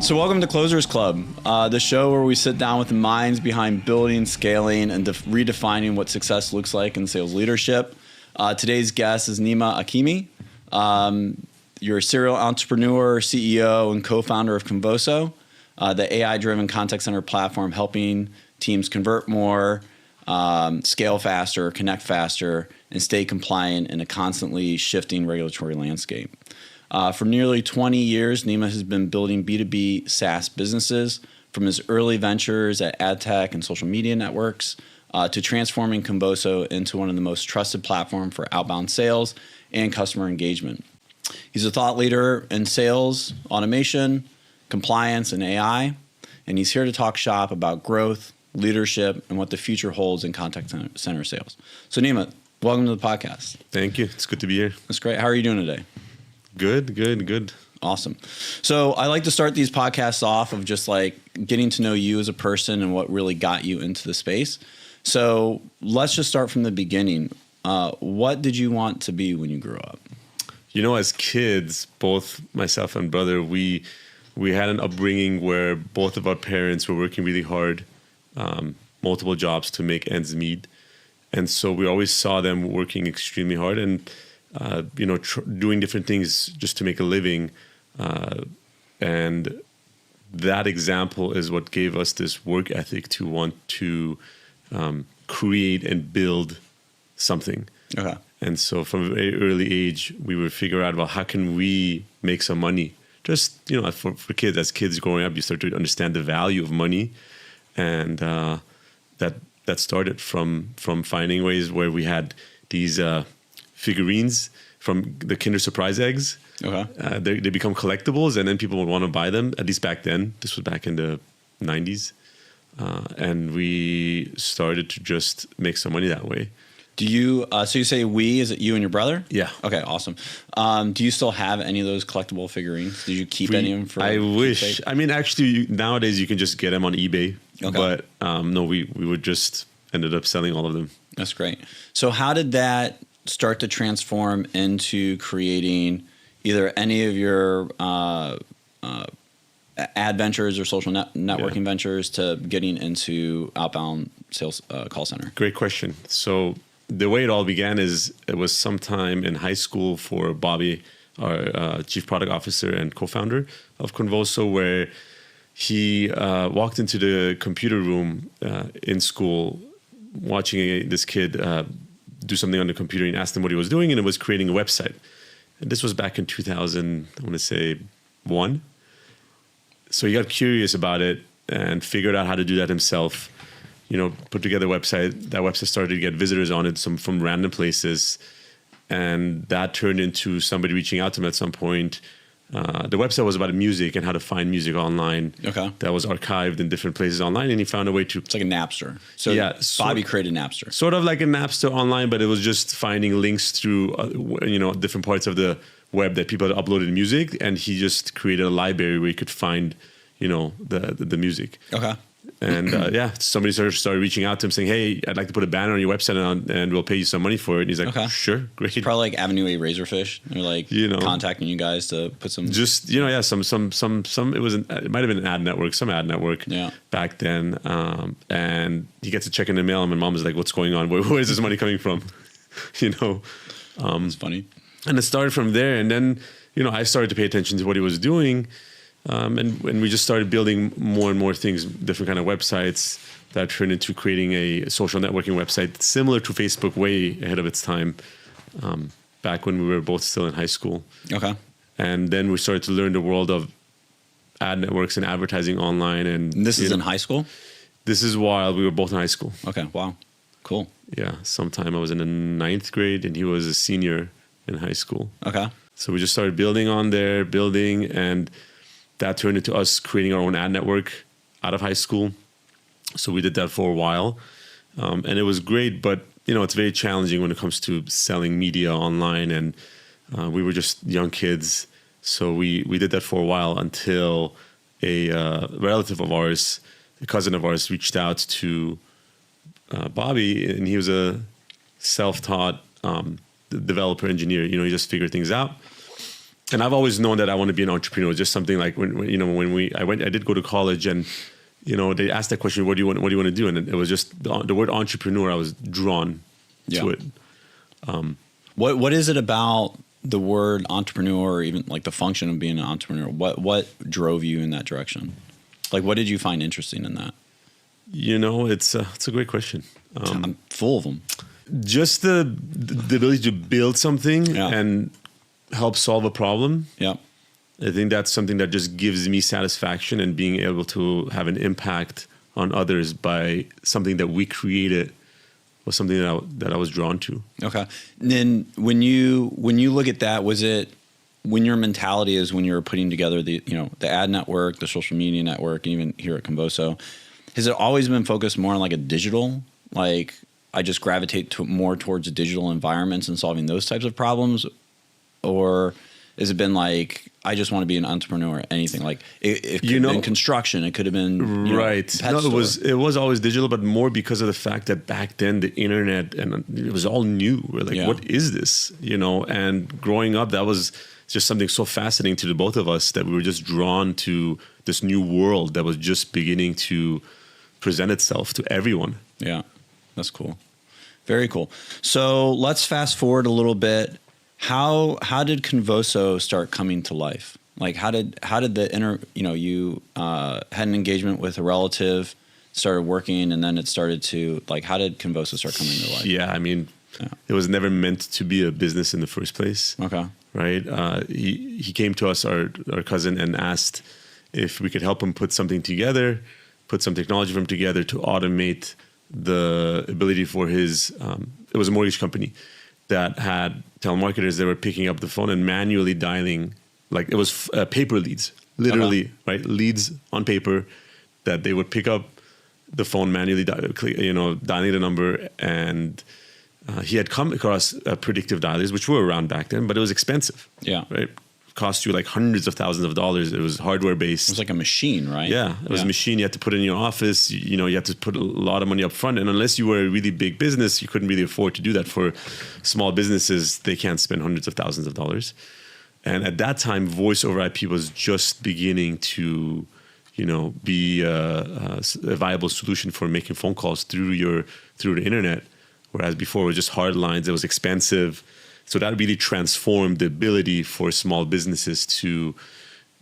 So welcome to Closers Club, the show where we sit down with the minds behind building, scaling, and redefining what success looks like in sales leadership. Today's guest is Nima Hakimi. You're a serial entrepreneur, CEO, and co-founder of Convoso, the AI-driven contact center platform helping teams convert more, scale faster, connect faster, and stay compliant in a constantly shifting regulatory landscape. For nearly 20 years, Nima has been building B2B SaaS businesses, from his early ventures at ad tech and social media networks to transforming Convoso into one of the most trusted platforms for outbound sales and customer engagement. He's a thought leader in sales, automation, compliance, and AI, and he's here to talk shop about growth, leadership, and what the future holds in contact center sales. So Nima, welcome to the podcast. Thank you. It's good to be here. That's great. How are you doing today? Good. Awesome. So I like to start these podcasts off of just like getting to know you as a person and what really got you into the space. So let's just start from the beginning. What did you want to be when you grew up? You know, as kids, both myself and brother, we had an upbringing where both of our parents were working really hard, multiple jobs to make ends meet. And so we always saw them working extremely hard and doing different things just to make a living. And that example is what gave us this work ethic to want to create and build something. Okay. And so from a very early age, we would figure out, well, how can we make some money? Just, for kids, as kids growing up, you start to understand the value of money. And that started from finding ways where we had these figurines from the Kinder Surprise eggs. Okay. They become collectibles, and then people would want to buy them, at least back then. This was back in the 90s. And we started to just make some money that way. Do you, so you say we, is it you and your brother? Yeah. Okay, awesome. Do you still have any of those collectible figurines? Did you keep any of them for? I wish. I mean, actually, nowadays you can just get them on eBay. Okay. But no, we would just ended up selling all of them. That's great. So how did that start to transform into creating either any of your ad ventures or social networking ventures to getting into outbound sales call center? Great question. So the way it all began is it was sometime in high school for Bobby, our chief product officer and co-founder of Convoso, where he walked into the computer room in school watching this kid do something on the computer, and asked him what he was doing, and it was creating a website. And this was back in 2000, I want to say 1. So he got curious about it and figured out how to do that himself. Put together a website. That website started to get visitors on it, some from random places. And that turned into somebody reaching out to him at some point. The website was about music and how to find music online. Okay. That was archived in different places online, and he found a way to... It's like a Napster. So yeah, Bobby created Napster. Sort of like a Napster online, but it was just finding links through, different parts of the web that people had uploaded music, and he just created a library where you could find, the music. Okay. And somebody started reaching out to him saying, "Hey, I'd like to put a banner on your website and we'll pay you some money for it." And he's like, "Okay, sure, great." Probably like Avenue A Razorfish. They're like contacting you guys to put some. Just some. It might have been an ad network, some ad network back then. And he gets a check in the mail, and my mom is like, "What's going on? Where is this money coming from?" It's funny. And it started from there, and then I started to pay attention to what he was doing. And we just started building more and more things, different kind of websites that turned into creating a social networking website similar to Facebook, way ahead of its time, back when we were both still in high school. Okay. And then we started to learn the world of ad networks and advertising online. And this is in high school? This is while we were both in high school. Okay, wow, cool. Yeah, sometime I was in the 9th grade and he was a senior in high school. Okay. So we just started building, and that turned into us creating our own ad network out of high school. So we did that for a while. And it was great, but it's very challenging when it comes to selling media online. And we were just young kids. So we did that for a while until a relative of ours, a cousin of ours, reached out to Bobby, and he was a self-taught developer engineer. He just figured things out. And I've always known that I want to be an entrepreneur. Just something like I did go to college, and they asked that question, what do you want to do? And it was just the word entrepreneur. I was drawn to it. What is it about the word entrepreneur, or even like the function of being an entrepreneur? What drove you in that direction? Like, what did you find interesting in that? It's a great question. I'm full of them. Just the ability to build something and help solve a problem. Yeah. I think that's something that just gives me satisfaction, and being able to have an impact on others by something that we created was something that I was drawn to. Okay. And then when you look at that, was it when your mentality is when you were putting together the ad network, the social media network, even here at Convoso, has it always been focused more on like a digital, like I just gravitate more towards digital environments and solving those types of problems? Or has it been like, I just want to be an entrepreneur, anything? Like it could have been construction. It could have been right. Pet no, store. It was always digital, but more because of the fact that back then the internet, and it was all new. We're like, what is this? And growing up, that was just something so fascinating to the both of us, that we were just drawn to this new world that was just beginning to present itself to everyone. Yeah, that's cool. Very cool. So let's fast forward a little bit. How did Convoso start coming to life? Like how did the you had an engagement with a relative, started working, and then it started to, like, how did Convoso start coming to life? Yeah, I mean, it was never meant to be a business in the first place. Okay. Right. He came to us, our cousin, and asked if we could help him put something together, put some technology for him together to automate the ability for his, it was a mortgage company that had telemarketers that were picking up the phone and manually dialing, like it was paper leads, literally, right? Leads on paper that they would pick up the phone manually, dialing the number. And he had come across predictive dialers, which were around back then, but it was expensive. Yeah. Right. Cost you like hundreds of thousands of dollars. It was hardware based. It was like a machine, right? Yeah, it was a machine you had to put in your office. You had to put a lot of money up front. And unless you were a really big business, you couldn't really afford to do that. For small businesses, they can't spend hundreds of thousands of dollars. And at that time, voice over IP was just beginning to, be a viable solution for making phone calls through the internet. Whereas before it was just hard lines, it was expensive. So that really transformed the ability for small businesses to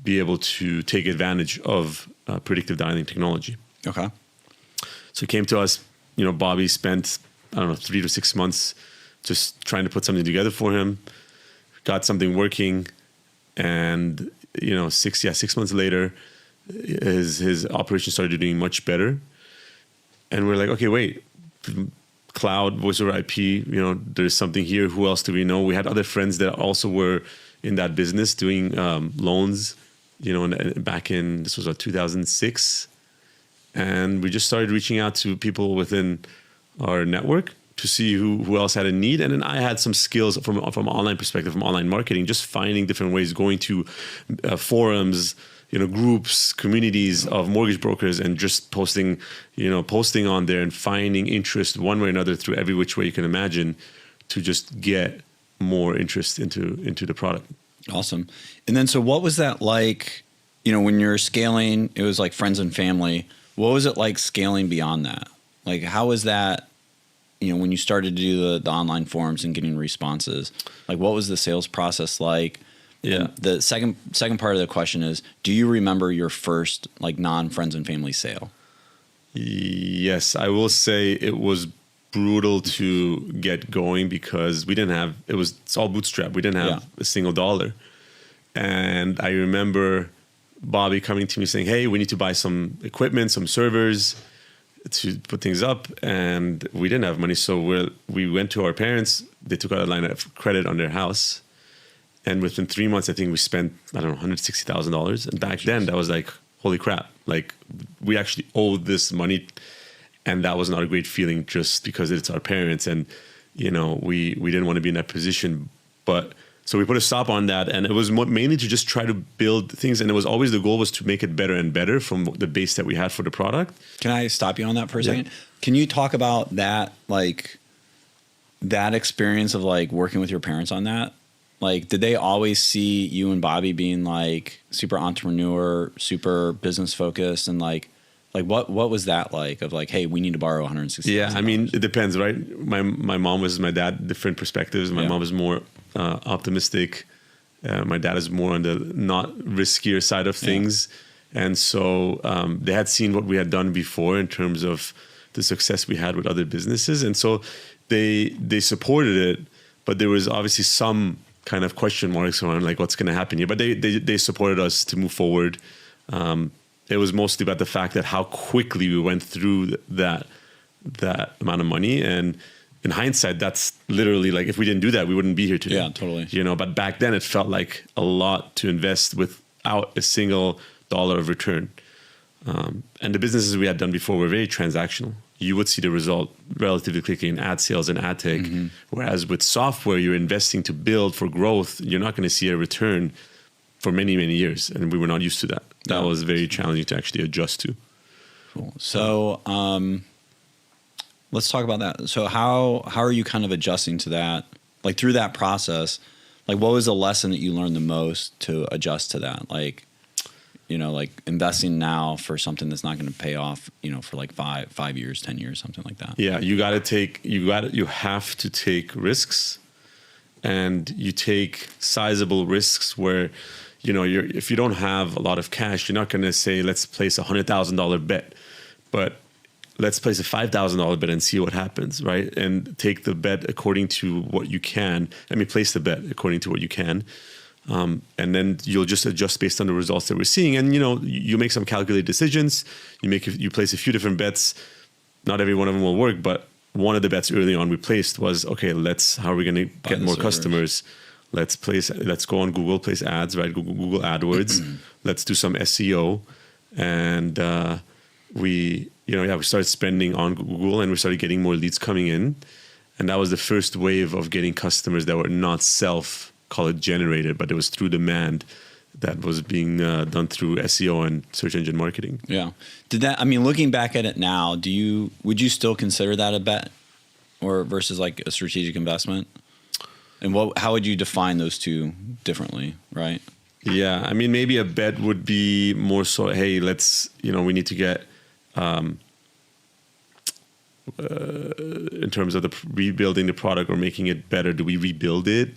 be able to take advantage of predictive dialing technology. Okay. So he came to us, Bobby spent, 3 to 6 months just trying to put something together for him, got something working. And, 6 months later, his operation started doing much better. And we're like, okay, wait, cloud, voice over IP, there's something here. Who else do we know? We had other friends that also were in that business doing loans, back in, this was 2006. And we just started reaching out to people within our network to see who else had a need. And then I had some skills from an online perspective, from online marketing, just finding different ways, going to forums, groups, communities of mortgage brokers, and just posting on there and finding interest one way or another through every which way you can imagine to just get more interest into the product. Awesome. And then, so what was that like, when you're scaling, it was like friends and family. What was it like scaling beyond that? Like, how was that, when you started to do the online forums and getting responses, like what was the sales process like? Yeah. And the second part of the question is, do you remember your first like non-friends and family sale? Yes, I will say it was brutal to get going because we didn't have, it's all bootstrap. We didn't have a single dollar. And I remember Bobby coming to me saying, hey, we need to buy some equipment, some servers to put things up. And we didn't have money. So we went to our parents. They took out a line of credit on their house. And within 3 months, I think we spent, $160,000. And back then, that was like, holy crap. Like, we actually owed this money. And that was not a great feeling just because it's our parents. And, we didn't want to be in that position. But so we put a stop on that. And it was mainly to just try to build things. And it was always, the goal was to make it better and better from the base that we had for the product. Can I stop you on that for a second? Can you talk about that, like, that experience of like working with your parents on that? Like, did they always see you and Bobby being like super entrepreneur, super business focused, and like what was that like? Of like, hey, we need to borrow $160,000. Yeah, I mean, it depends, right? My mom was my dad, different perspectives. My mom is more optimistic. My dad is more on the not riskier side of things, and so they had seen what we had done before in terms of the success we had with other businesses, and so they supported it. But there was obviously some kind of question marks around like what's going to happen here. But they supported us to move forward. It was mostly about the fact that how quickly we went through that amount of money. And in hindsight, that's literally like, if we didn't do that, we wouldn't be here today. Yeah, totally. You know, but back then it felt like a lot to invest without a single dollar of return. And the businesses we had done before were very transactional. You would see the result relatively quickly in ad sales and ad tech. Mm-hmm. Whereas with software, you're investing to build for growth. You're not going to see a return for many, many years. And we were not used to that. That was very challenging to actually adjust to. Cool. So let's talk about that. So how are you kind of adjusting to that? Like through that process, like what was the lesson that you learned the most to adjust to that? Like, you know, like investing now for something that's not going to pay off, you know, for like 5 years, 10 years, something like that. Yeah, you have to take risks, and you take sizable risks where, you know, if you don't have a lot of cash, you're not going to say, let's place $100,000 bet, but let's place a $5,000 bet and see what happens, right? And take the bet according to what you can. Place the bet according to what you can. And then you'll just adjust based on the results that we're seeing. And, you know, you make some calculated decisions. You place a few different bets. Not every one of them will work, but one of the bets early on we placed was, okay, how are we going to get more customers? Let's go on Google, place ads, right? Google AdWords. Let's do some SEO. And we started spending on Google, and we started getting more leads coming in. And that was the first wave of getting customers that were not generated, but it was through demand that was being done through SEO and search engine marketing. Yeah. Looking back at it now, would you still consider that a bet or versus like a strategic investment? And how would you define those two differently, right? Yeah. I mean, maybe a bet would be more so, hey, we need to get, in terms of rebuilding the product or making it better, do we rebuild it?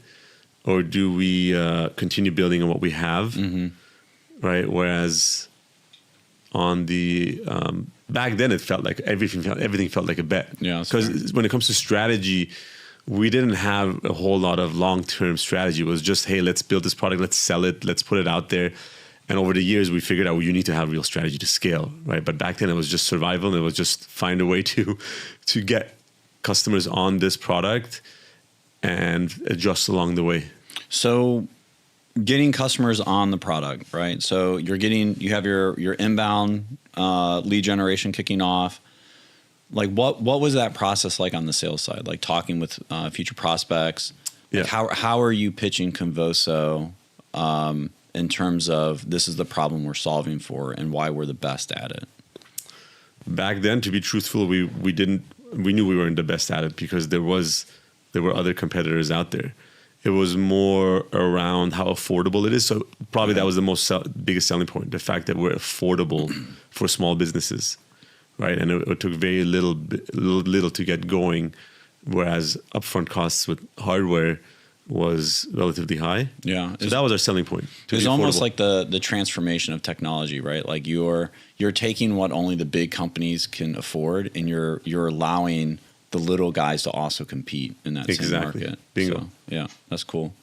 Or do we continue building on what we have, mm-hmm. right? Whereas on the back then, it felt like everything felt like a bet. Yeah, because when it comes to strategy, we didn't have a whole lot of long-term strategy. It was just, hey, let's build this product, let's sell it, let's put it out there. And over the years, we figured out you need to have real strategy to scale, right? But back then, it was just survival, and it was just find a way to get customers on this product and adjust along the way. So getting customers on the product, right? So you have your inbound lead generation kicking off. Like what was that process like on the sales side? Like talking with future prospects. Like how are you pitching Convoso in terms of this is the problem we're solving for and why we're the best at it? Back then, to be truthful, we knew we weren't the best at it because there were other competitors out there. It was more around how affordable it is. So probably that was the biggest selling point, the fact that we're affordable for small businesses, right? And it took very little to get going, whereas upfront costs with hardware was relatively high. Yeah. So that was our selling point. It's almost like the transformation of technology, right? Like you're taking what only the big companies can afford, and you're allowing the little guys to also compete in that same market. Bingo. So, yeah, that's cool.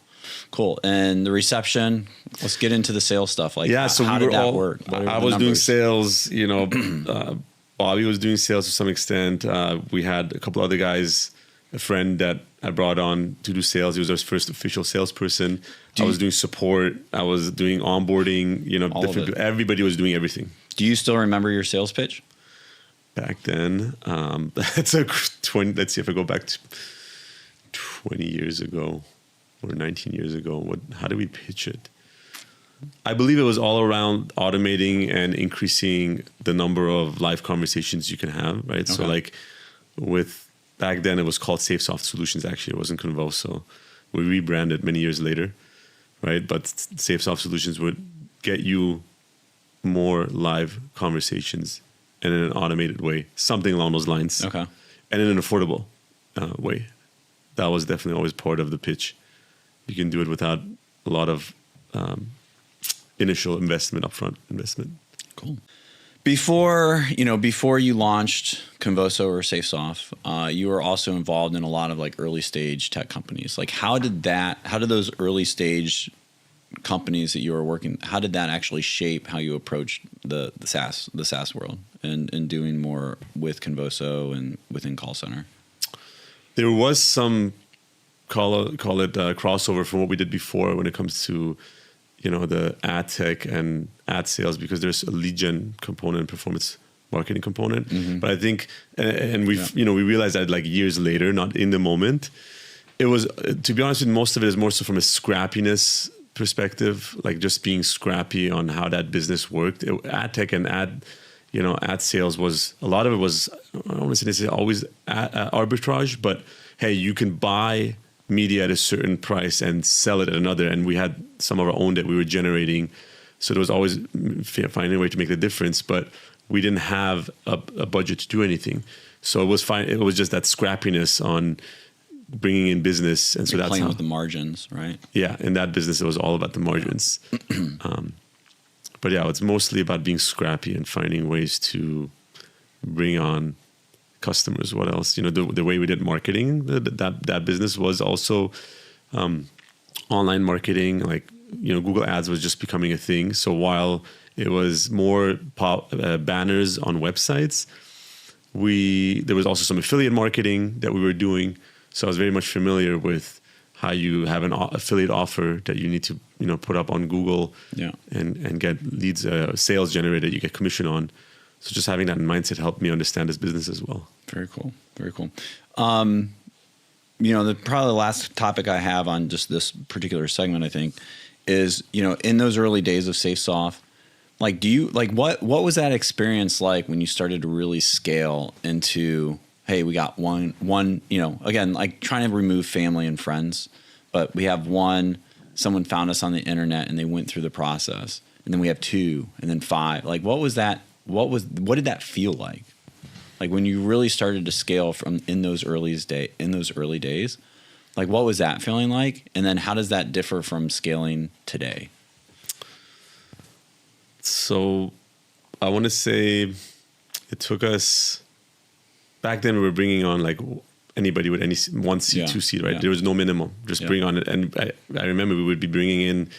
Cool. And the reception, let's get into the sales stuff. Like, so how did that work? I was doing sales, Bobby was doing sales to some extent. We had a couple other guys, a friend that I brought on to do sales. He was our first official salesperson. I was doing support. I was doing onboarding, everybody was doing everything. Do you still remember your sales pitch? Back then, let's see if I go back to 20 years ago or 19 years ago. How did we pitch it? I believe it was all around automating and increasing the number of live conversations you can have, right? Okay. So back then it was called SafeSoft Solutions, actually. It wasn't Convoso. We rebranded many years later, right? But SafeSoft Solutions would get you more live conversations and in an automated way, something along those lines. Okay. And in an affordable way. That was definitely always part of the pitch. You can do it without a lot of initial investment, upfront investment. Cool. Before you launched Convoso or SafeSoft, you were also involved in a lot of like early stage tech companies. Like how did those early stage companies that you were working, how did that actually shape how you approached the SaaS world and doing more with Convoso and within call center? There was some call it crossover from what we did before when it comes to the ad tech and ad sales, because there's a lead gen component, performance marketing component. Mm-hmm. But I think, and we realized that like years later, not in the moment. It was, to be honest with you, most of it is more so from a scrappiness perspective, like just being scrappy on how that business worked. Ad tech and ad sales was, a lot of it was, I don't want to say always arbitrage, but hey, you can buy media at a certain price and sell it at another. And we had some of our own that we were generating. So there was always finding a way to make the difference, but we didn't have a budget to do anything. So it was fine. It was just that scrappiness on bringing in business. And so that's playing with the margins, right? Yeah. In that business, it was all about the margins. But yeah, it's mostly about being scrappy and finding ways to bring on customers. What else? The way we did marketing, that business was also online marketing. Like, Google Ads was just becoming a thing. So while it was more banners on websites, there was also some affiliate marketing that we were doing. So I was very much familiar with how you have an affiliate offer that you need to put up on Google, and get leads, sales generated, you get commission on. So just having that mindset helped me understand this business as well. Very cool. Very cool. Probably the last topic I have on just this particular segment, I think, is, in those early days of SafeSoft, like, what was that experience like when you started to really scale into, hey, we got one, again, like trying to remove family and friends, but we have someone found us on the internet and they went through the process, and then we have 2 and then 5. Like, what was that? What did that feel like? Like when you really started to scale from in those early days, like what was that feeling like? And then how does that differ from scaling today? So I want to say it took us, back then we were bringing on like anybody with any 1 seat, 2 seat, right? Yeah. There was no minimum, just bring on it. And I remember we would be bringing in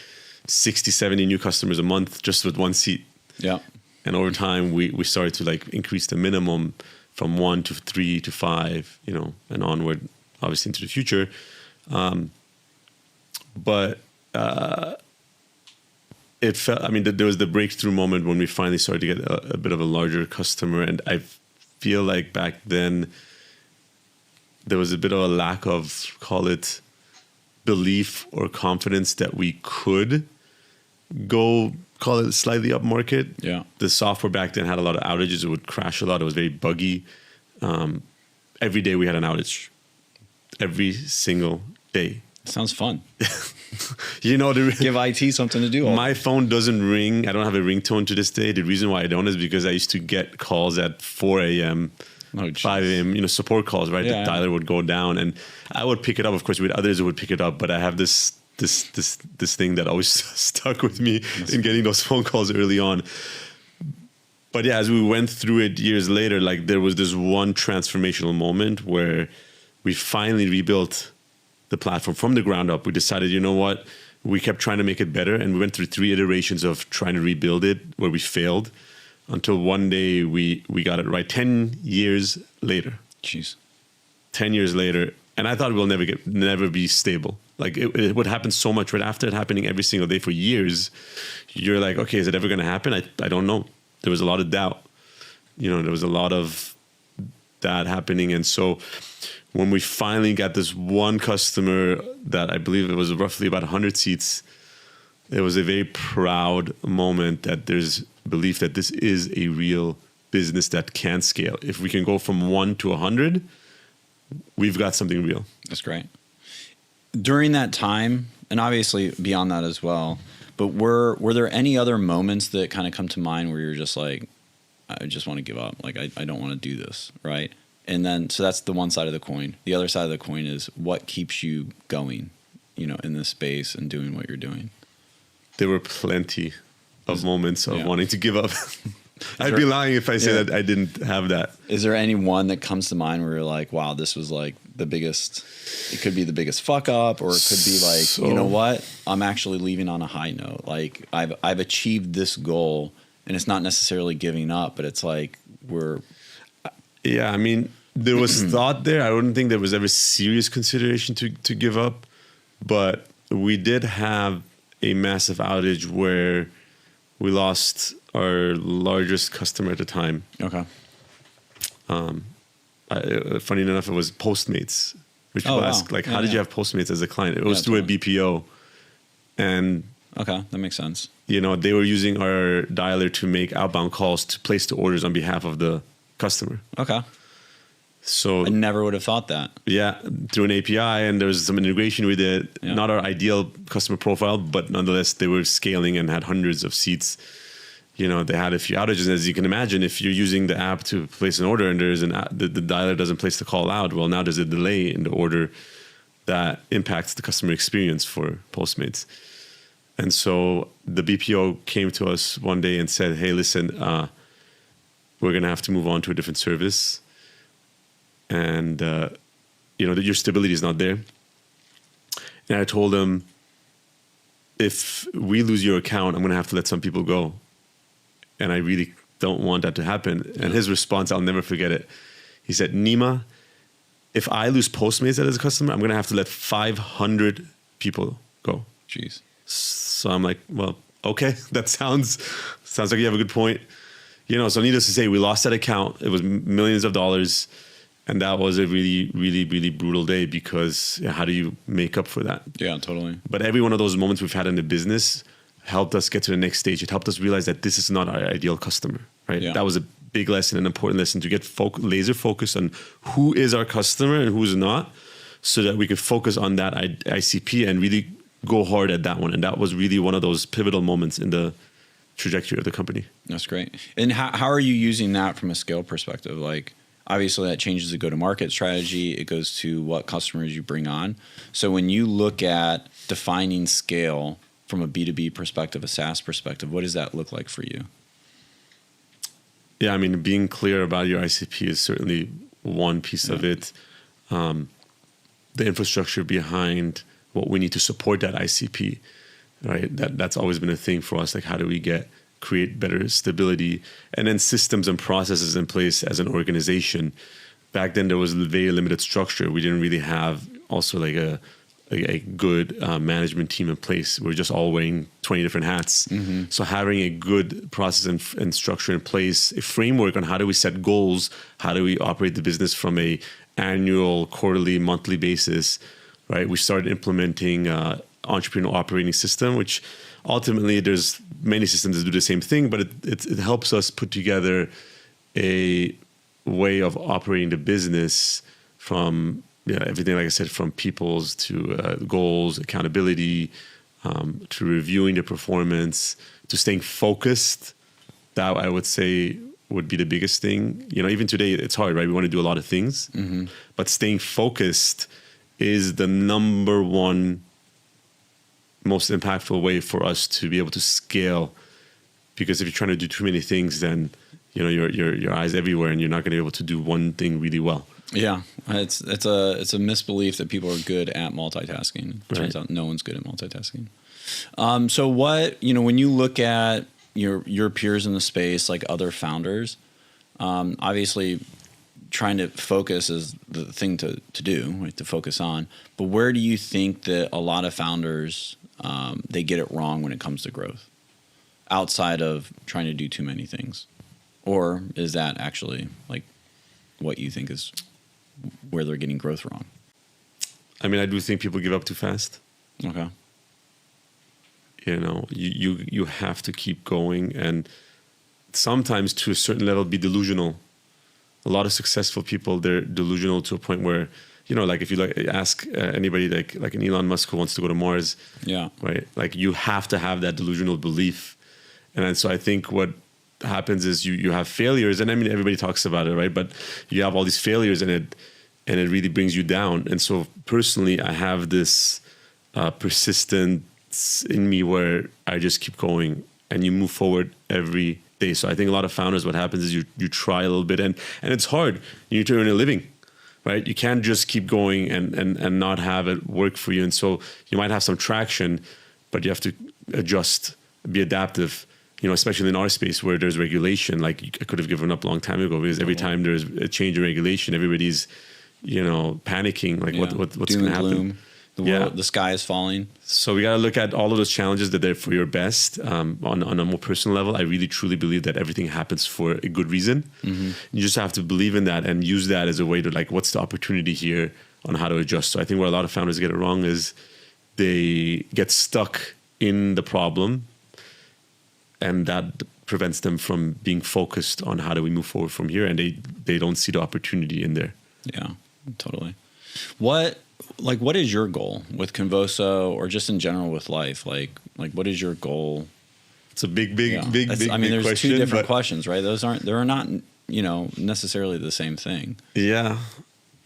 60, 70 new customers a month just with 1 seat. Yeah. And over time, we started to like increase the minimum from 1 to 3 to 5, and onward, obviously into the future. But it felt, there was the breakthrough moment when we finally started to get a bit of a larger customer. And I feel like back then there was a bit of a lack of, call it, belief or confidence that we could go, call it, slightly up market. Yeah. The software back then had a lot of outages. It would crash a lot. It was very buggy. Every day we had an outage. Every single day. Sounds fun. Give IT something to do. My phone doesn't ring. I don't have a ringtone to this day. The reason why I don't is because I used to get calls at 4 a.m., 5 a.m., support calls, right? Yeah. The dialer would go down and I would pick it up. Of course, with others who would pick it up, but I have this thing that always stuck with me in getting those phone calls early on. But yeah, as we went through it years later, like there was this one transformational moment where we finally rebuilt the platform from the ground up. We decided, what? We kept trying to make it better, and we went through 3 iterations of trying to rebuild it where we failed until one day we got it right 10 years later. Jeez. 10 years later. And I thought we'll never be stable. Like it would happen so much right after it happening every single day for years. You're like, okay, is it ever going to happen? I don't know. There was a lot of doubt. There was a lot of that happening. And so when we finally got this one customer that I believe it was roughly about 100 seats, it was a very proud moment that there's belief that this is a real business that can scale. If we can go from 1 to 100, we've got something real. That's great. during that time, and obviously beyond that as well, but were there any other moments that kind of come to mind where you're just like, I just want to give up. Like, I don't want to do this, right? And then, so that's the one side of the coin. The other side of the coin is what keeps you going, in this space and doing what you're doing. There were plenty of moments of wanting to give up. I'd be lying if I say that I didn't have that. Is there any one that comes to mind where you're like, wow, this was like the biggest, it could be the biggest fuck up, or it could be like, you know what? I'm actually leaving on a high note. Like I've achieved this goal, and it's not necessarily giving up, but it's like yeah, I mean, there was thought there. I don't think there was ever serious consideration to give up, but we did have a massive outage where we lost our largest customer at the time. Okay. Funny enough, it was Postmates, which people ask, like, how did you have Postmates as a client? It was through a BPO. And okay, that makes sense. They were using our dialer to make outbound calls to place the orders on behalf of the customer. Okay. So I never would have thought that. Yeah, through an API, and there was some integration with it. Yeah. Not our ideal customer profile, but nonetheless, they were scaling and had hundreds of seats. They had a few outages. As you can imagine, if you're using the app to place an order and there's the dialer doesn't place the call out, well, now there's a delay in the order that impacts the customer experience for Postmates. And so the BPO came to us one day and said, hey, listen, we're going to have to move on to a different service. And, your stability is not there. And I told him, if we lose your account, I'm going to have to let some people go. And I really don't want that to happen. And his response, I'll never forget it. He said, Nima, if I lose Postmates as a customer, I'm going to have to let 500 people go. Jeez. So I'm like, well, okay, that sounds like you have a good point. So needless to say, we lost that account. It was millions of dollars. And that was a really, really, really brutal day, because how do you make up for that? Yeah, totally. But every one of those moments we've had in the business helped us get to the next stage. It helped us realize that this is not our ideal customer, right? Yeah. That was a big lesson, an important lesson, to get laser focused on who is our customer and who's not, so that we could focus on that ICP and really go hard at that one. And that was really one of those pivotal moments in the trajectory of the company. That's great. And how are you using that from a scale perspective? Like, obviously, that changes the go-to-market strategy. It goes to what customers you bring on. So when you look at defining scale from a B2B perspective, a SaaS perspective, what does that look like for you? Yeah, I mean, being clear about your ICP is certainly one piece of it. The infrastructure behind what we need to support that ICP, right? That's always been a thing for us. Like, how do we create better stability, and then systems and processes in place as an organization. Back then, there was very limited structure. We didn't really have also like a good management team in place. We're just all wearing 20 different hats. Mm-hmm. So having a good process and structure in place, a framework on how do we set goals, how do we operate the business from a annual, quarterly, monthly basis, right? We started implementing entrepreneurial operating system, which ultimately there's many systems that do the same thing, but it helps us put together a way of operating the business from everything, like I said, from people's to goals, accountability, to reviewing the performance, to staying focused. That I would say would be the biggest thing. Even today it's hard, right? We want to do a lot of things, but staying focused is the number one most impactful way for us to be able to scale. Because if you're trying to do too many things, then your eyes everywhere, and you're not going to be able to do one thing really well. Yeah, it's a misbelief that people are good at multitasking. It turns out no one's good at multitasking. So what when you look at your peers in the space, like other founders, obviously trying to focus is the thing to do, right, to focus on. But where do you think that a lot of founders they get it wrong when it comes to growth, outside of trying to do too many things? Or is that actually like what you think is where they're getting growth wrong? I mean, I do think people give up too fast. Okay. You have to keep going, and sometimes to a certain level be delusional. A lot of successful people, they're delusional to a point where like if you ask anybody like an Elon Musk who wants to go to Mars, Yeah. right? Like you have to have that delusional belief. And then, so I think what happens is you have failures, and I mean, everybody talks about it, right? But you have all these failures and it really brings you down. And so personally, I have this persistence in me where I just keep going, and you move forward every day. So I think a lot of founders, what happens is you try a little bit, and it's hard. You need to earn a living, right? You can't just keep going and not have it work for you. And so you might have some traction, but you have to adjust, be adaptive, especially in our space where there's regulation. Like I could have given up a long time ago, because every time there's a change in regulation, everybody's, panicking, like what's going to happen. The sky is falling. So we got to look at all of those challenges that they're for your best. On a more personal level, I really truly believe that everything happens for a good reason. Mm-hmm. You just have to believe in that and use that as a way to what's the opportunity here on how to adjust. So I think where a lot of founders get it wrong is they get stuck in the problem, and that prevents them from being focused on how do we move forward from here. And they don't see the opportunity in there. Yeah, totally. What is your goal with Convoso, or just in general with life? Like what is your goal? It's a big I mean, there's question, two different questions, right? They're not, necessarily the same thing. Yeah.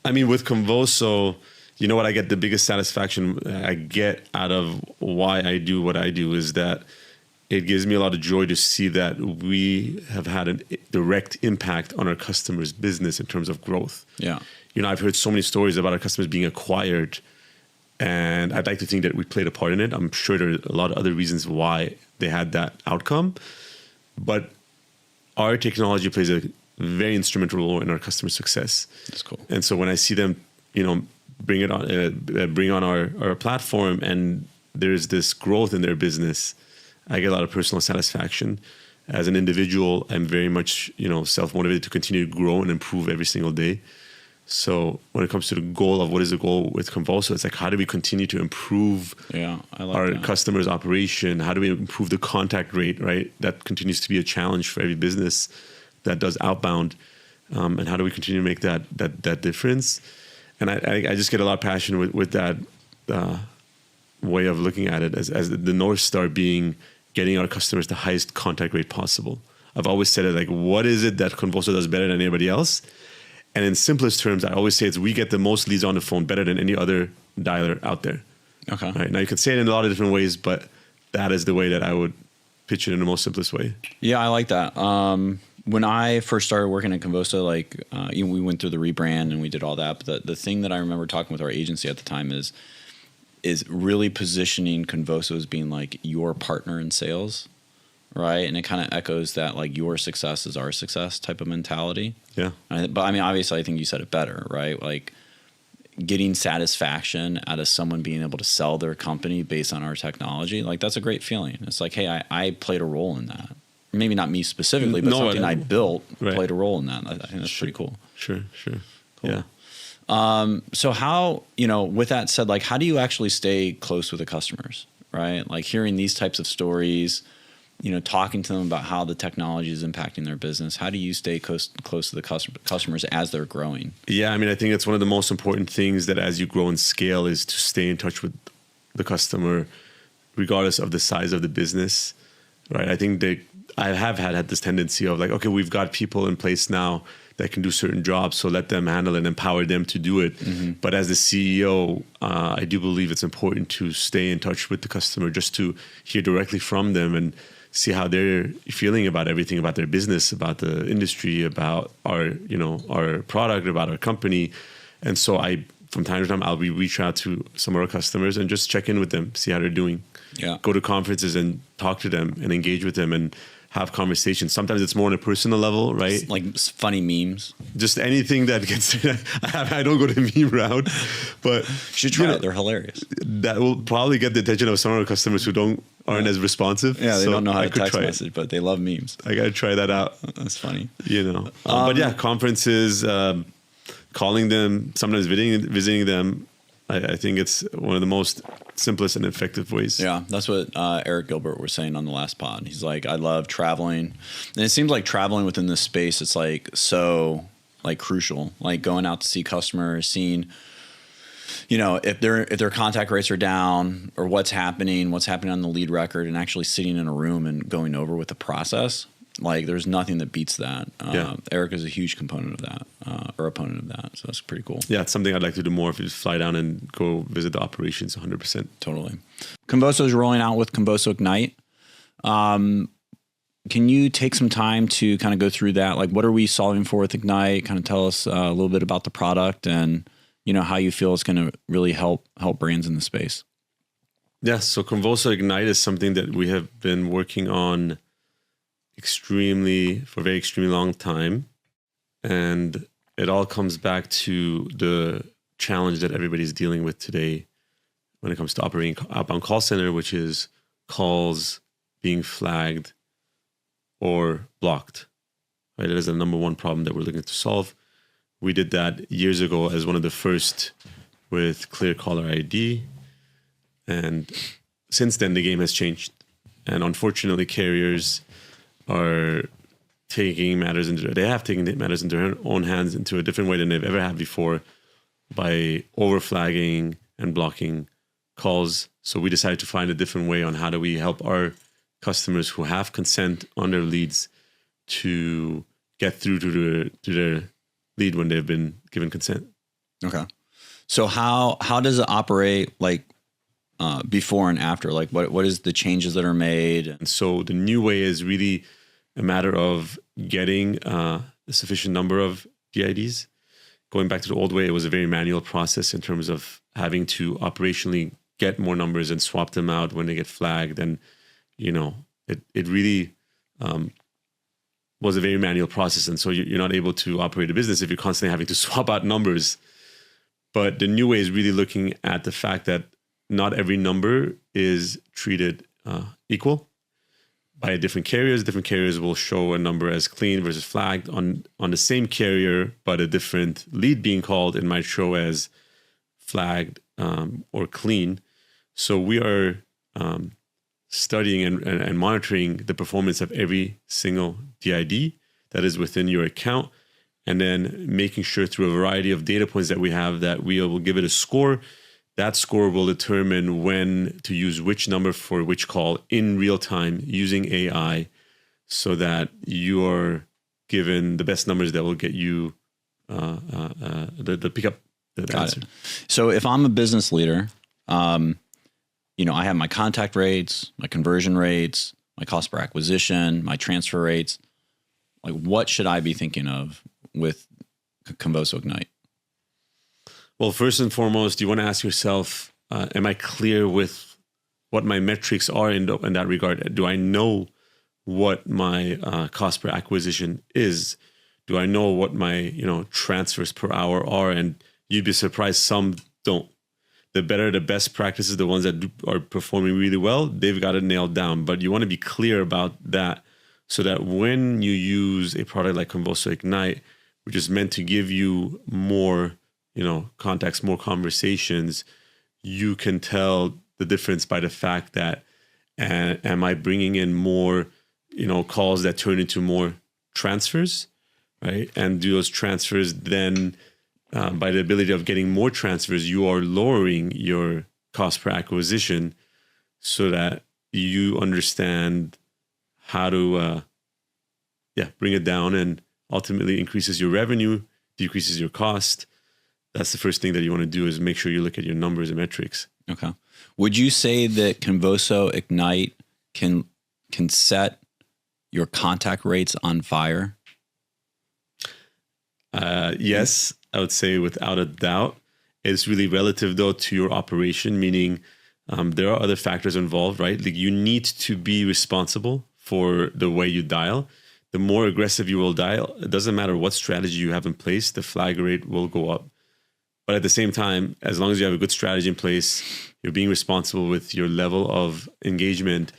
I mean, with Convoso, what I get the biggest satisfaction I get out of why I do what I do is that it gives me a lot of joy to see that we have had a direct impact on our customers' business in terms of growth. Yeah. I've heard so many stories about our customers being acquired, and I'd like to think that we played a part in it. I'm sure there are a lot of other reasons why they had that outcome, but our technology plays a very instrumental role in our customer success. That's cool. And so when I see them, bring on our platform, and there's this growth in their business, I get a lot of personal satisfaction. As an individual, I'm very much, self-motivated to continue to grow and improve every single day. So when it comes to the goal of what is the goal with Convoso, it's how do we continue to improve our customers' operation? How do we improve the contact rate, right? That continues to be a challenge for every business that does outbound. And how do we continue to make that difference? And I just get a lot of passion with that way of looking at it as the North Star being getting our customers the highest contact rate possible. I've always said it what is it that Convoso does better than anybody else? And in simplest terms, I always say it's we get the most leads on the phone better than any other dialer out there. Okay. Right? Now you could say it in a lot of different ways, but that is the way that I would pitch it in the most simplest way. Yeah, I like that. When I first started working at Convoso, we went through the rebrand and we did all that. But the thing that I remember talking with our agency at the time is really positioning Convoso as being your partner in sales, right? And it kind of echoes that your success is our success type of mentality. Yeah. But I mean, obviously, I think you said it better, right? Getting satisfaction out of someone being able to sell their company based on our technology, that's a great feeling. It's hey, I played a role in that. Maybe not me specifically, but something I built played a role in that. I think that's pretty cool. Sure. Cool. Yeah. So how, with that said, how do you actually stay close with the customers, right? Hearing these types of stories, talking to them about how the technology is impacting their business. How do you stay close to the customers as they're growing? Yeah, I mean, I think it's one of the most important things that as you grow and scale is to stay in touch with the customer, regardless of the size of the business, right? I think I have had this tendency of okay, we've got people in place now that can do certain jobs, so let them handle it and empower them to do it. Mm-hmm. But as the CEO, I do believe it's important to stay in touch with the customer, just to hear directly from them and see how they're feeling about everything, about their business, about the industry, about our product, about our company. And so from time to time, I'll reach out to some of our customers and just check in with them, see how they're doing. Yeah. Go to conferences and talk to them and engage with them and have conversations. Sometimes it's more on a personal level, right? Funny memes. Just anything that gets. I don't go the meme route, but you should try it. They're hilarious. That will probably get the attention of some of our customers who aren't as responsive. Yeah, they don't know how to text message, but they love memes. I got to try that out. That's funny. But yeah, conferences, calling them, sometimes visiting them. I think it's one of the most simplest and effective ways. Yeah, that's what Eric Gilbert was saying on the last pod. He's I love traveling. And it seems like traveling within this space, it's so crucial. Going out to see customers, seeing if their contact rates are down or what's happening on the lead record, and actually sitting in a room and going over with the process, like there's nothing that beats that. Eric is a huge component of that, or opponent of that. So that's pretty cool. Yeah, it's something I'd like to do more if you just fly down and go visit the operations 100%. Totally. Convoso is rolling out with Convoso Ignite. Can you take some time to kind of go through that? Like, what are we solving for with Ignite? Kind of tell us a little bit about the product and, how you feel it's going to really help brands in the space. Yeah. So Convoso Ignite is something that we have been working on for a very extremely long time. And it all comes back to the challenge that everybody's dealing with today when it comes to operating outbound call center, which is calls being flagged or blocked. Right? That is the number one problem that we're looking to solve. We did that years ago as one of the first with Clear Caller ID. And since then, the game has changed. And unfortunately, carriers are taking matters into their own hands into a different way than they've ever had before by overflagging and blocking calls. So we decided to find a different way on how do we help our customers who have consent on their leads to get through to their lead when they've been given consent. Okay. So how does it operate, like before and after? Like what is the changes that are made? And so the new way is really a matter of getting a sufficient number of GIDs. Going back to the old way, it was a very manual process in terms of having to operationally get more numbers and swap them out when they get flagged. And, it really was a very manual process. And so you're not able to operate a business if you're constantly having to swap out numbers. But the new way is really looking at the fact that not every number is treated equal by different carriers. Different carriers will show a number as clean versus flagged on the same carrier, but a different lead being called, it might show as flagged or clean. So we are studying and monitoring the performance of every single DID that is within your account, and then making sure through a variety of data points that we have that we will give it a score. That score will determine when to use which number for which call in real time using AI, so that you are given the best numbers that will get you the pickup. The answer. So if I'm a business leader, I have my contact rates, my conversion rates, my cost per acquisition, my transfer rates. Like, what should I be thinking of with Convoso Ignite? Well, first and foremost, you want to ask yourself, am I clear with what my metrics are in that regard? Do I know what my cost per acquisition is? Do I know what my transfers per hour are? And you'd be surprised, some don't. The best practices, the ones that are performing really well, they've got it nailed down. But you want to be clear about that so that when you use a product like Convoso Ignite, which is meant to give you more contacts, more conversations, you can tell the difference by the fact that, am I bringing in more, calls that turn into more transfers, right? And do those transfers then, by the ability of getting more transfers, you are lowering your cost per acquisition so that you understand how to, bring it down, and ultimately increases your revenue, decreases your cost. That's the first thing that you want to do, is make sure you look at your numbers and metrics. Okay. Would you say that Convoso Ignite can set your contact rates on fire? Yes, I would say without a doubt. It's really relative though to your operation, meaning there are other factors involved, right? Like, you need to be responsible for the way you dial. The more aggressive you will dial, it doesn't matter what strategy you have in place, the flag rate will go up. But at the same time, as long as you have a good strategy in place, you're being responsible with your level of engagement,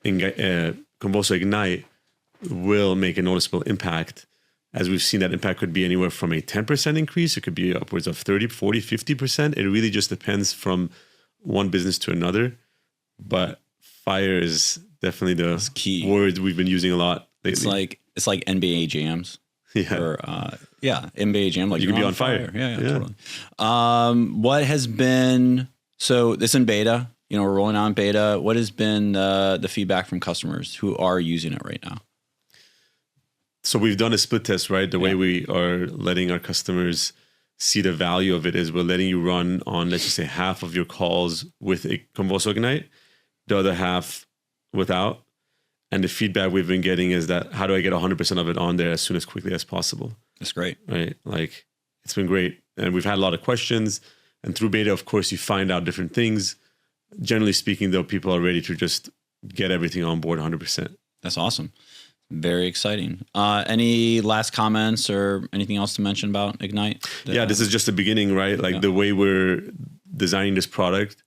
Convoso Ignite will make a noticeable impact. As we've seen, that impact could be anywhere from a 10% increase. It could be upwards of 30, 40, 50%. It really just depends from one business to another. But fire is definitely the key word we've been using a lot lately. It's like NBA jams. Yeah. Or in Beijing, I'm like, you you're could be on fire. Yeah, totally. What has been, so this in beta, we're rolling out in beta. What has been the feedback from customers who are using it right now? So we've done a split test, right? The way we are letting our customers see the value of it is we're letting you run on, let's just say, half of your calls with a Convoso Ignite, the other half without. And the feedback we've been getting is that, how do I get 100% of it on there as quickly as possible? That's great. Right? Like, it's been great. And we've had a lot of questions. And through beta, of course, you find out different things. Generally speaking, though, people are ready to just get everything on board 100%. That's awesome. Very exciting. Any last comments or anything else to mention about Ignite? Yeah, this is just the beginning, right? Like the way we're designing this product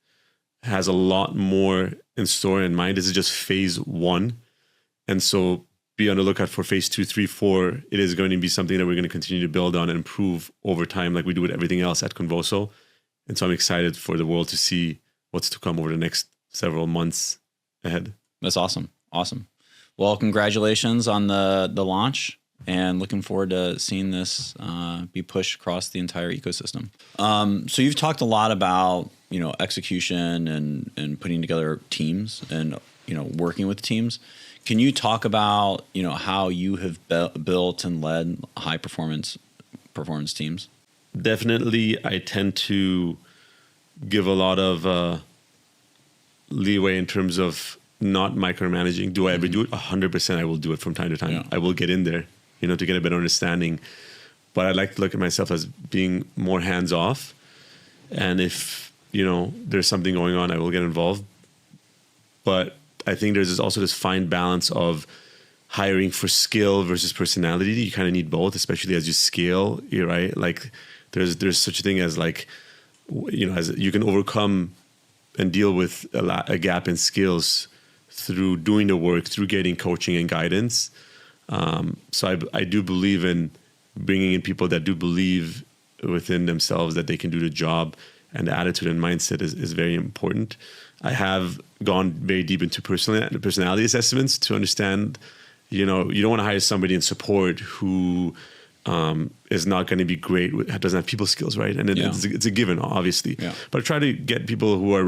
has a lot more in store in mind. This is just phase 1. And so be on the lookout for phase 2, 3, 4. It is going to be something that we're going to continue to build on and improve over time, like we do with everything else at Convoso. And so I'm excited for the world to see what's to come over the next several months ahead. That's awesome. Awesome. Well, congratulations on the launch, and looking forward to seeing this be pushed across the entire ecosystem. So you've talked a lot about, execution and putting together teams and, working with teams. Can you talk about, how you have built and led high performance teams? Definitely, I tend to give a lot of leeway in terms of not micromanaging. Do I ever do it? 100% I will do it from time to time. Yeah. I will get in there, to get a better understanding. But I like to look at myself as being more hands-off. And if, there's something going on, I will get involved. But I think there's also this fine balance of hiring for skill versus personality. You kind of need both, especially as you scale, right? Like there's such a thing as like, as you can overcome and deal with a gap in skills through doing the work, through getting coaching and guidance. So I do believe in bringing in people that do believe within themselves that they can do the job, and the attitude and mindset is very important. I have gone very deep into personality assessments to understand, you don't want to hire somebody in support who is not going to be great, doesn't have people skills, right? And it's a given, obviously. Yeah. But I try to get people who are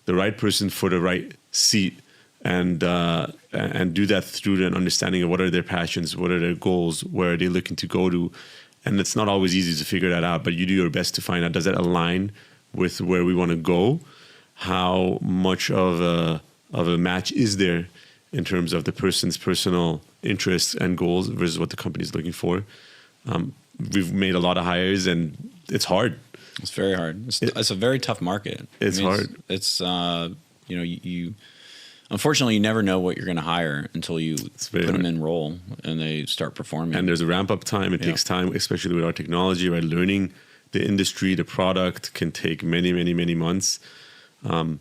the right person for the right seat, and do that through an understanding of what are their passions, what are their goals, where are they looking to go to. And it's not always easy to figure that out, but you do your best to find out, does that align with where we want to go? How much of a match is there in terms of the person's personal interests and goals versus what the company is looking for? We've made a lot of hires, and it's hard. It's very hard. It's a very tough market. It's hard. It's you unfortunately, you never know what you're going to hire until you put them in role and they start performing. And there's a ramp up time. It takes time, especially with our technology, right? Learning the industry, the product can take many, many, many months. But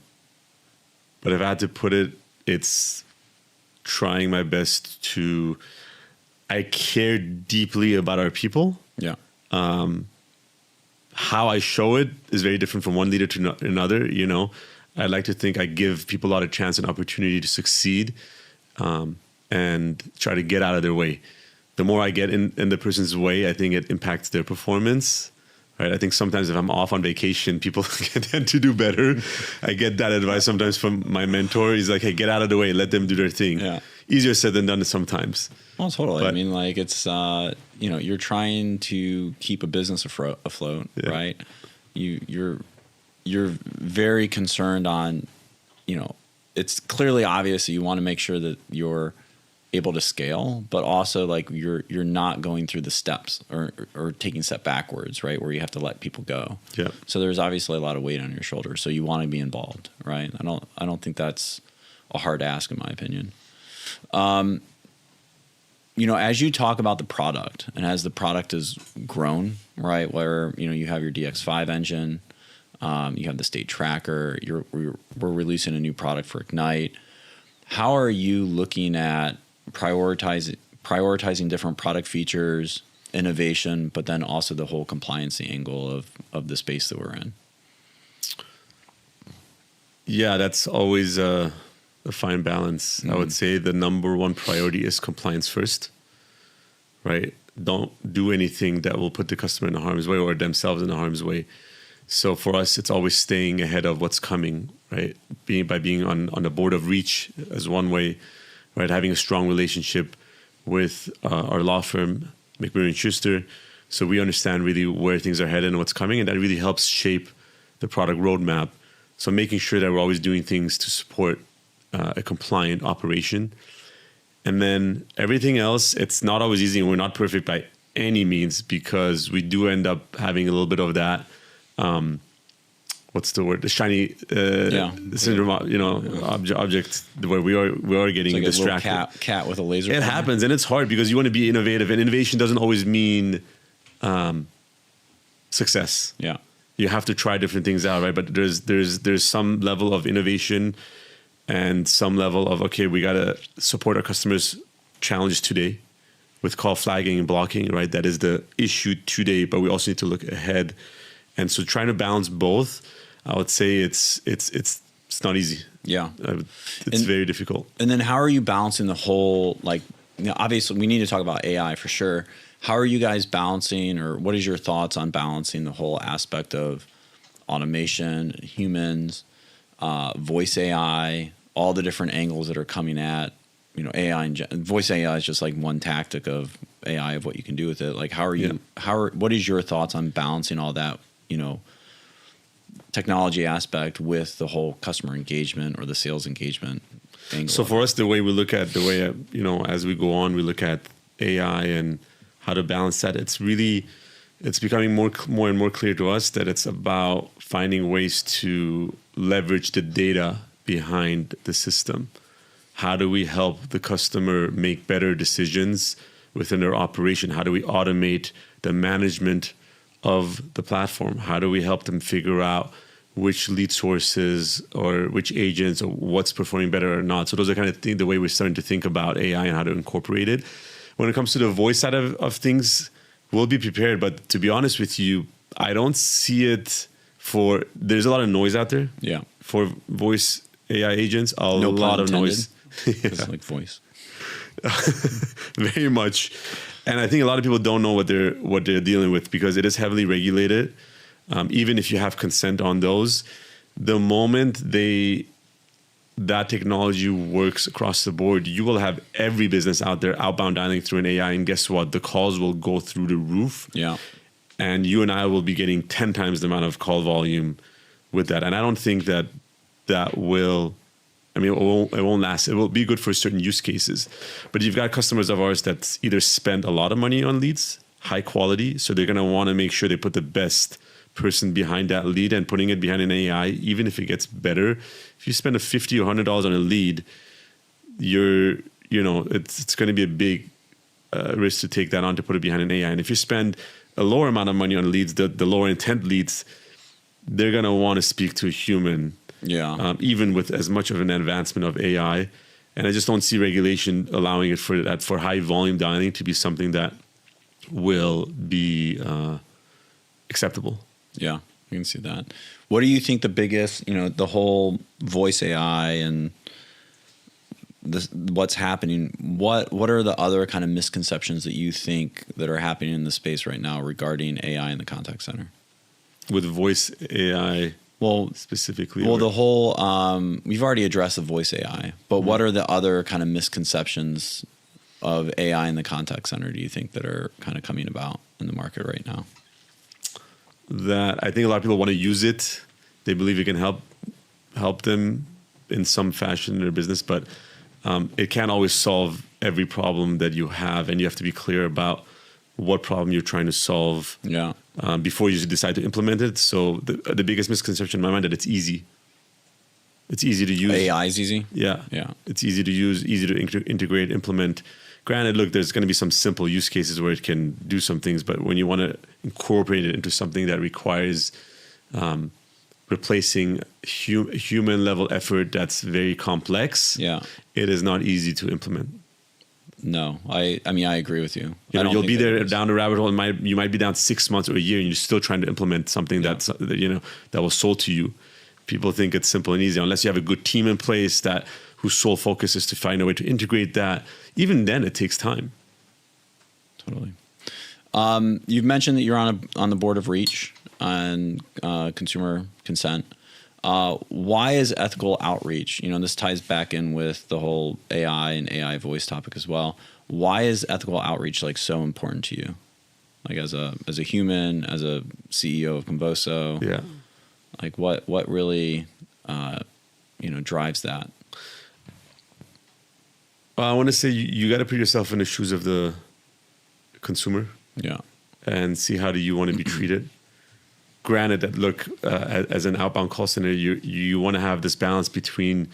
if I had to put it, it's trying my best to, I care deeply about our people. Yeah. How I show it is very different from one leader to another. I like to think I give people a lot of chance and opportunity to succeed, and try to get out of their way. The more I get in the person's way, I think it impacts their performance. Right? I think sometimes if I'm off on vacation, people tend to do better. I get that advice sometimes from my mentor. He's like, hey, get out of the way. Let them do their thing. Yeah. Easier said than done sometimes. Well, totally. But, I mean, like it's, you're trying to keep a business afloat, right? You're very concerned on, it's clearly obvious that you want to make sure that you're able to scale, but also like you're not going through the steps or taking a step backwards, right? Where you have to let people go. Yeah. So there's obviously a lot of weight on your shoulders. So you want to be involved, right? I don't think that's a hard ask in my opinion. As you talk about the product and as the product has grown, right? Where, you have your DX5 engine, you have the state tracker, we're releasing a new product for Ignite. How are you looking at prioritizing different product features, innovation, but then also the whole compliance angle of the space that we're in? Yeah, that's always a fine balance. Mm-hmm. I would say the number one priority is compliance first, right? don't do anything that will put the customer in harm's way or themselves in harm's way. So for us, it's always staying ahead of what's coming, right? By being on the board of Reach as one way, right? Having a strong relationship with our law firm, McMurray & Schuster, so we understand really where things are headed and what's coming, and that really helps shape the product roadmap. So making sure that we're always doing things to support a compliant operation. And then everything else, it's not always easy, and we're not perfect by any means, because we do end up having a little bit of that, what's the word? The shiny syndrome, object where we are getting like distracted. A little cat with a laser. It happens, and it's hard because you want to be innovative, and innovation doesn't always mean success. Yeah. You have to try different things out, right? But there's some level of innovation and some level of, okay, we got to support our customers' challenges today with call flagging and blocking, right? That is the issue today, but we also need to look ahead. And so trying to balance both, I would say it's not easy. Yeah. It's very difficult. And then how are you balancing the whole, obviously we need to talk about AI for sure. How are you guys balancing, or what is your thoughts on balancing the whole aspect of automation, humans, voice AI, all the different angles that are coming at, AI and voice AI is just like one tactic of AI of what you can do with it. Like, how are you, what is your thoughts on balancing all that, technology aspect with the whole customer engagement or the sales engagement angle? So for us, the way we look at as we go on, we look at AI and how to balance that. It's becoming more and more clear to us that it's about finding ways to leverage the data behind the system. How do we help the customer make better decisions within their operation? How do we automate the management of the platform? How do we help them figure out which lead sources or which agents or what's performing better or not? So those are kind of the way we're starting to think about AI and how to incorporate it. When it comes to the voice side of things, we'll be prepared. But to be honest with you, I don't see it there's a lot of noise out there. Yeah. For voice AI agents, a No lot pun of noise. It's like voice. Very much. And I think a lot of people don't know what they're dealing with, because it is heavily regulated. Even if you have consent on those, the moment that technology works across the board, you will have every business out there outbound dialing through an AI, and guess what? The calls will go through the roof. Yeah. And you and I will be getting 10 times the amount of call volume with that. And I don't think that will, it won't last. It will be good for certain use cases. But you've got customers of ours that either spend a lot of money on leads, high quality, so they're going to want to make sure they put the best person behind that lead, and putting it behind an AI, even if it gets better. If you spend $50 or $100 on a lead, it's going to be a big risk to take that on to put it behind an AI. And if you spend a lower amount of money on leads, the lower intent leads, they're going to want to speak to a human. Yeah. Even with as much of an advancement of AI. And I just don't see regulation allowing it for high volume dialing to be something that will be acceptable. Yeah, you can see that. What do you think the biggest, the whole voice AI and what's happening? What are the other kind of misconceptions that you think that are happening in the space right now regarding AI in the contact center? With voice AI, specifically? Well, the whole, we've already addressed the voice AI, but what are the other kind of misconceptions of AI in the contact center, do you think, that are kind of coming about in the market right now? That I think a lot of people want to use it. They believe it can help them in some fashion in their business, but it can't always solve every problem that you have, and you have to be clear about what problem you're trying to solve before you decide to implement it. So the biggest misconception in my mind that it's easy. It's easy to use. AI is easy? Yeah. It's easy to use, easy to integrate, implement. Granted, look, there's going to be some simple use cases where it can do some things, but when you want to incorporate it into something that requires replacing human level effort that's very complex, it is not easy to implement. No, I agree with you. You'll be there down the rabbit hole, and you might be down 6 months or a year, and you're still trying to implement something that was sold to you. People think it's simple and easy unless you have a good team in place whose sole focus is to find a way to integrate that. Even then, it takes time. Totally. You've mentioned that you're on the board of Reach and consumer consent. Why is ethical outreach? This ties back in with the whole AI and AI voice topic as well. Why is ethical outreach like so important to you? Like as a human, as a CEO of Convoso, Yeah. like what really drives that? I want to say you got to put yourself in the shoes of the consumer. Yeah. And see how do you want to be treated. Granted that, look, as an outbound call center, you want to have this balance between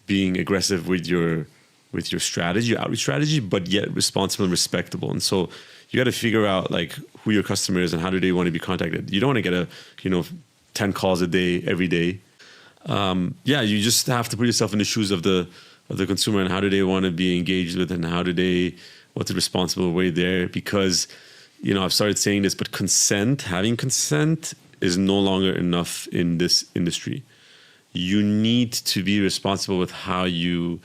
being aggressive with your strategy, your outreach strategy, but yet responsible and respectable. And so you got to figure out like who your customer is and how do they want to be contacted. You don't want to get 10 calls a day every day. You just have to put yourself in the shoes of the consumer and how do they want to be engaged with and what's the responsible way there, because I've started saying this, but having consent is no longer enough in this industry. You need to be responsible with how you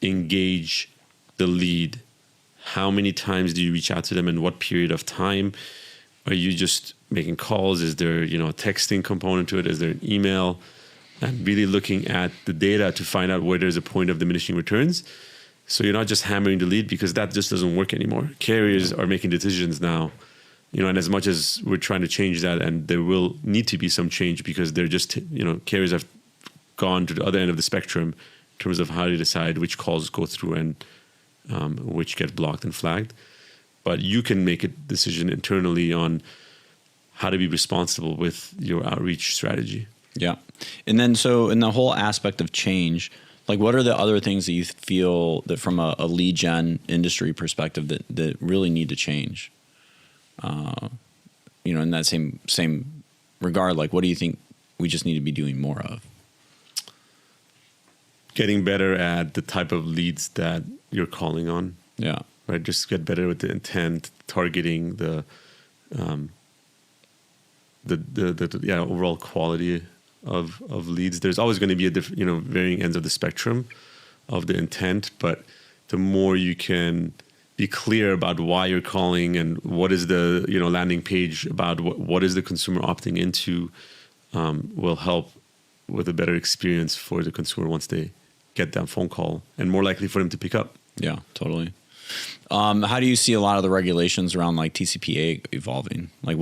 engage the lead. How many times do you reach out to them and what period of time? Are you just making calls? Is there, a texting component to it? Is there an email? And really looking at the data to find out where there's a point of diminishing returns. So you're not just hammering the lead, because that just doesn't work anymore. Carriers are making decisions now, and as much as we're trying to change that, and there will need to be some change because they're just, carriers have gone to the other end of the spectrum in terms of how to decide which calls go through and which get blocked and flagged. But you can make a decision internally on how to be responsible with your outreach strategy. Yeah. And then so in the whole aspect of change, like what are the other things that you feel that from a lead gen industry perspective that really need to change? In that same regard, like what do you think we just need to be doing more of? Getting better at the type of leads that you're calling on. Yeah. Right. Just get better with the intent, targeting the overall quality of leads. There's always going to be varying ends of the spectrum of the intent, but the more you can be clear about why you're calling and what is the landing page about, what is the consumer opting into, will help with a better experience for the consumer once they get that phone call, and more likely for them to pick up. Yeah, totally. How do you see a lot of the regulations around like TCPA evolving? Like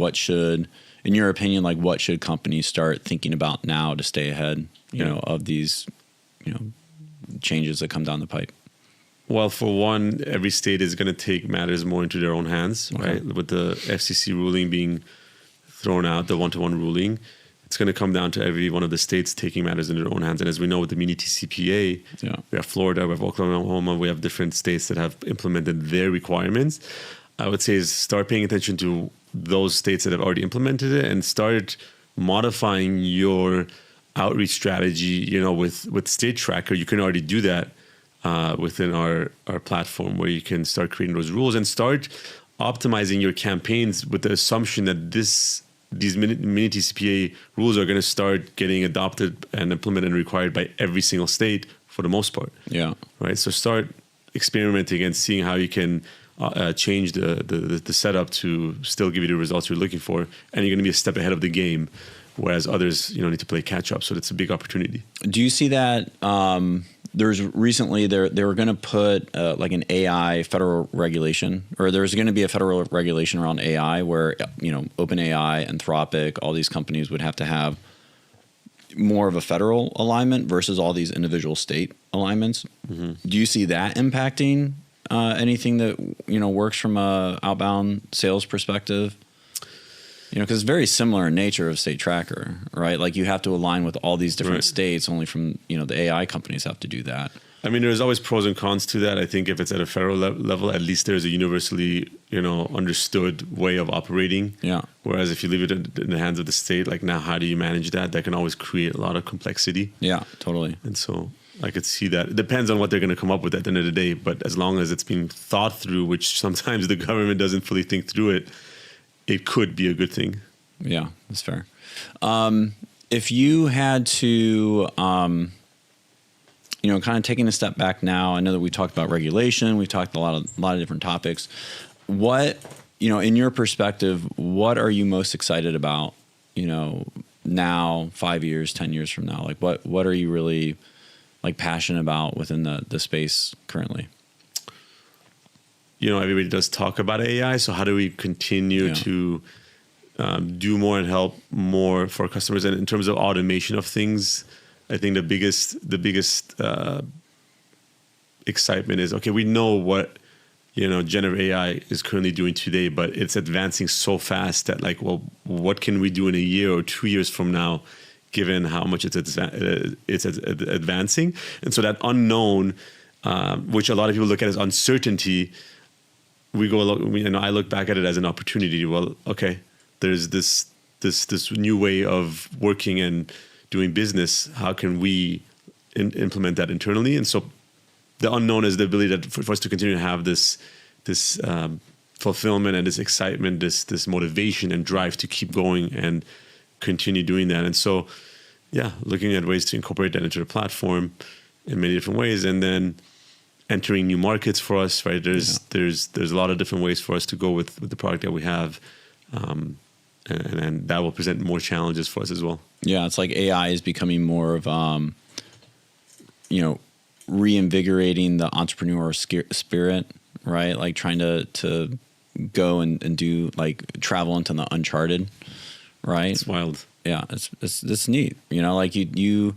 in your opinion, like what should companies start thinking about now to stay ahead, of these, changes that come down the pipe? Well, for one, every state is going to take matters more into their own hands, okay. Right? With the FCC ruling being thrown out, the one-to-one ruling, it's going to come down to every one of the states taking matters in their own hands. And as we know with the mini TCPA, we have Florida, we have Oklahoma, we have different states that have implemented their requirements. I would say is start paying attention to those states that have already implemented it and start modifying your outreach strategy, with State Tracker. You can already do that within our platform, where you can start creating those rules and start optimizing your campaigns with the assumption that these mini TCPA rules are going to start getting adopted and implemented and required by every single state for the most part. Yeah. Right. So start experimenting and seeing how you can change the setup to still give you the results you're looking for, and you're going to be a step ahead of the game, whereas others need to play catch up. So that's a big opportunity. Do you see that? There's recently they were going to put like an AI federal regulation, or there's going to be a federal regulation around AI where OpenAI, Anthropic, all these companies would have to have more of a federal alignment versus all these individual state alignments. Mm-hmm. Do you see that impacting anything that works from a outbound sales perspective? Because it's very similar in nature of State Tracker, right? Like you have to align with all these different states. Only from the AI companies have to do that. I mean, there's always pros and cons to that. I think if it's at a federal level, at least there's a universally understood way of operating. Yeah. Whereas if you leave it in the hands of the state, like now, how do you manage that? That can always create a lot of complexity. Yeah, totally. And so I could see that. It depends on what they're going to come up with at the end of the day. But as long as it's being thought through, which sometimes the government doesn't fully think through it, it could be a good thing. Yeah, that's fair. If you had to, kind of taking a step back now, I know that we talked about regulation, we've talked a lot of different topics. what, in your perspective, what are you most excited about, now, 5 years, 10 years from now? Like what are you really like passionate about within the space currently? Everybody does talk about AI. So how do we continue to do more and help more for our customers? And in terms of automation of things, I think the biggest excitement is, okay, we know what, generative AI is currently doing today, but it's advancing so fast that like, well, what can we do in a year or 2 years from now, given how much it's advancing? And so that unknown, which a lot of people look at as uncertainty, I look back at it as an opportunity. Well, okay, there's this new way of working and doing business. How can we implement that internally? And so the unknown is the ability for us to continue to have this fulfillment and this excitement, this motivation and drive to keep going and continue doing that. And so, looking at ways to incorporate that into the platform in many different ways, and then entering new markets for us, right? There's a lot of different ways for us to go with the product that we have, and that will present more challenges for us as well. Yeah, it's like AI is becoming more of reinvigorating the entrepreneurial spirit, right? Like trying to go and do like travel into the uncharted, right? It's wild. Yeah, it's neat. Like you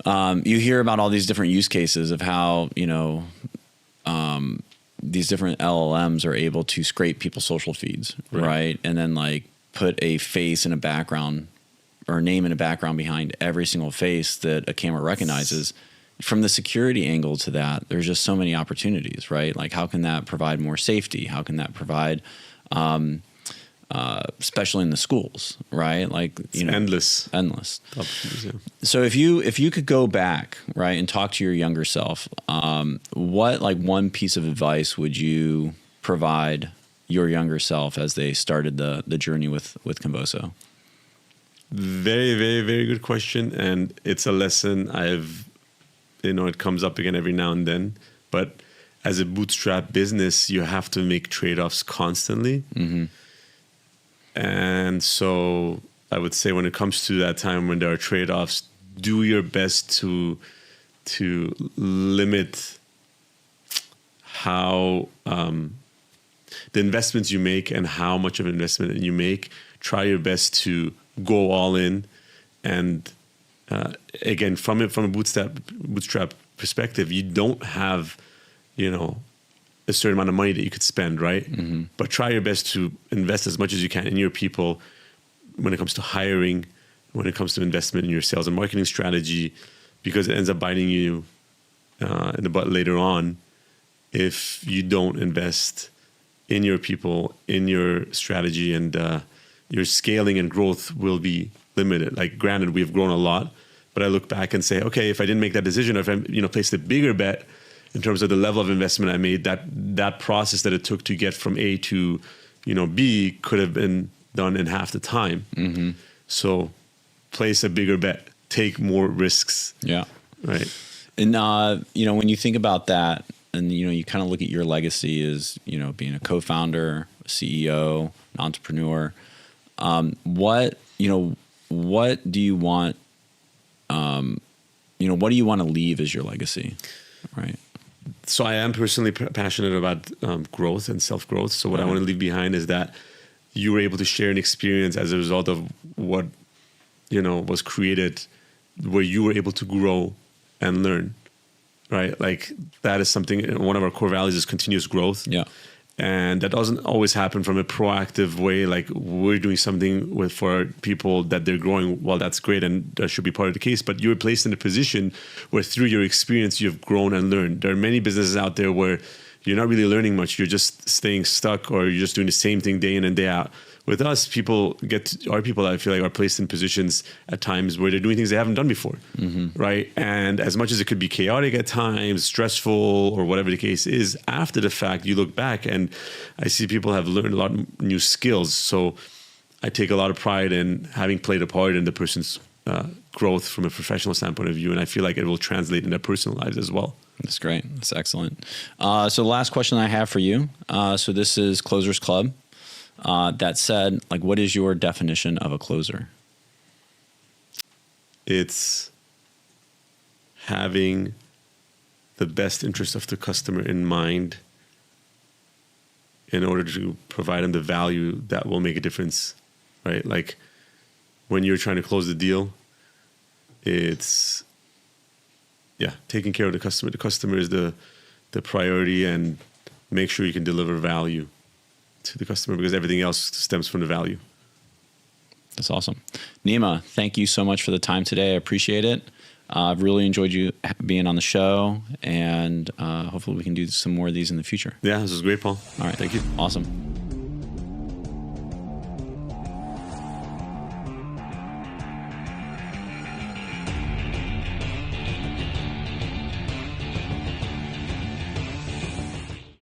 hear about all these different use cases of how, these different LLMs are able to scrape people's social feeds, right? And then like put a face in a background or a name in a background behind every single face that a camera recognizes. From the security angle to that, there's just so many opportunities, right? Like how can that provide more safety? How can that provide, especially in the schools, right? Like, endless. Yeah. So if you could go back, right, and talk to your younger self, what like one piece of advice would you provide your younger self as they started the journey with Convoso? Very, very, very good question. And it's a lesson it comes up again every now and then, but as a bootstrap business, you have to make trade-offs constantly. Mm-hmm. And so I would say when it comes to that time when there are trade-offs, do your best to limit how the investments you make and how much of an investment you make. Try your best to go all in. And again, from a bootstrap perspective, you don't have, a certain amount of money that you could spend, right? Mm-hmm. But try your best to invest as much as you can in your people when it comes to hiring, when it comes to investment in your sales and marketing strategy, because it ends up biting you in the butt later on if you don't invest in your people, in your strategy, and your scaling and growth will be limited. Like, granted, we've grown a lot, but I look back and say, okay, if I didn't make that decision, or if I placed a bigger bet in terms of the level of investment I made, that process that it took to get from A to B could have been done in half the time. Mm-hmm. So place a bigger bet, take more risks. Yeah. Right. And, when you think about that and, you kind of look at your legacy as, being a co-founder, a CEO, an entrepreneur, what do you want, what do you want to leave as your legacy? Right. So I am personally passionate about growth and self-growth. So what I want to leave behind is that you were able to share an experience as a result of what, was created, where you were able to grow and learn, right? Like, that is something, one of our core values is continuous growth. Yeah. And that doesn't always happen from a proactive way. Like, we're doing something for people that they're growing. Well, that's great, and that should be part of the case. But you're placed in a position where through your experience, you've grown and learned. There are many businesses out there where you're not really learning much. You're just staying stuck, or you're just doing the same thing day in and day out. With us, our people, I feel like, are placed in positions at times where they're doing things they haven't done before, mm-hmm. right? And as much as it could be chaotic at times, stressful, or whatever the case is, after the fact, you look back and I see people have learned a lot of new skills. So I take a lot of pride in having played a part in the person's growth from a professional standpoint of view, and I feel like it will translate in their personal lives as well. That's great. That's excellent. So the last question I have for you. So this is Closers Club. That said, like, what is your definition of a closer? It's having the best interest of the customer in mind in order to provide them the value that will make a difference, right? Like when you're trying to close the deal, it's taking care of the customer. The customer is the priority, and make sure you can deliver value to the customer because everything else stems from the value. That's awesome. Nima, thank you so much for the time today. I appreciate it. I've really enjoyed you being on the show, and hopefully we can do some more of these in the future. Yeah, this was great, Paul. All right. Thank you. Awesome.